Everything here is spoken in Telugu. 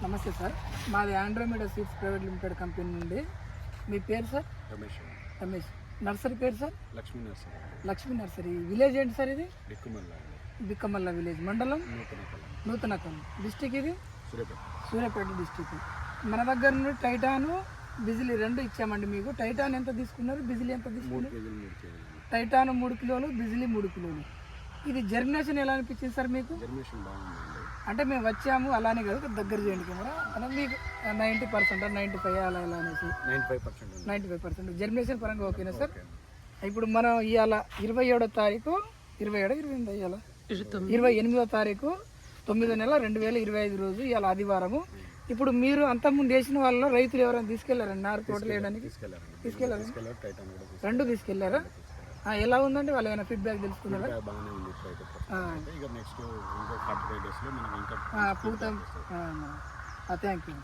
నమస్తే సార్, మాది ఆండ్రోమీడా సీడ్స్ ప్రైవేట్ లిమిటెడ్ కంపెనీ నుండి. మీ పేరు సార్? రమేష్. రమేష్. నర్సరీ పేరు sir? Lakshmi nursery. Lakshmi nursery. Village ఏంటి సార్ ఇది? బిక్కుమల్ల. బిక్కమల్ల విలేజ్, మండలం నూతనకం, డిస్టిక్ ఇది సూర్యాపేట డిస్టిక్. మన దగ్గర నుండి టైటాను బిజిలీ రెండు ఇచ్చామండి మీకు. టైటాన్ ఎంత తీసుకున్నారు, బిజిలీ ఎంత తీసుకున్నారు? టైటాను 3 కిలోలు, బిజిలీ 3 కిలోలు. ఇది జర్మినేషన్ ఎలా అనిపించింది సార్ మీకు? జర్మినేషన్ బాగుందండి. అంటే మేము వచ్చాము అలానే కదా, దగ్గర చేయండి కెమెరా. అలా మీకు 90%, 95 అలా ఎలా అనేసి 95% జర్మినేషన్ పరంగా ఓకేనా సార్? ఇప్పుడు మనం ఇవాళ 27వ తారీఖు, 28 ఇవాళ 28వ తారీఖు 9వ నెల 2025 రోజు, ఇవాళ ఆదివారము. ఇప్పుడు మీరు అంతకుముందు వేసిన వాళ్ళ రైతులు ఎవరైనా తీసుకెళ్లారండి నారు తోటలు వేయడానికి? తీసుకెళ్లారు. రెండు తీసుకెళ్లారా? ఎలా ఉందండి, వాళ్ళు ఏమైనా ఫీడ్బ్యాక్ తెలుసుకున్నారా? పూత. Thank you.